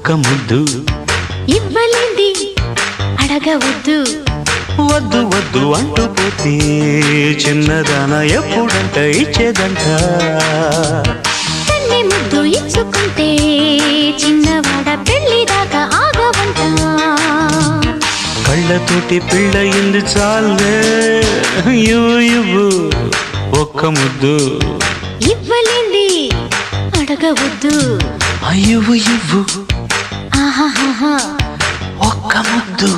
ఒక్క ముద్దు ఇవ్వలేంది అడగవద్దు వద్దు వద్దు అంటూ పోతే చిన్నదాన ఎప్పుడంట ఇచ్చేదంట తన్ని ముద్దు ఇచ్చుకుంటే చిన్నవాడ పెళ్లి దాకా ఆగవంట కళ్ళతోటి పిల్లయింది చాలే ఇవ్వు ఒక్క ముద్దు ఇవ్వలేంది అడగవద్దు ఇవ్వు ఇవ్వు ఆహాహా ఒక్క ముద్దు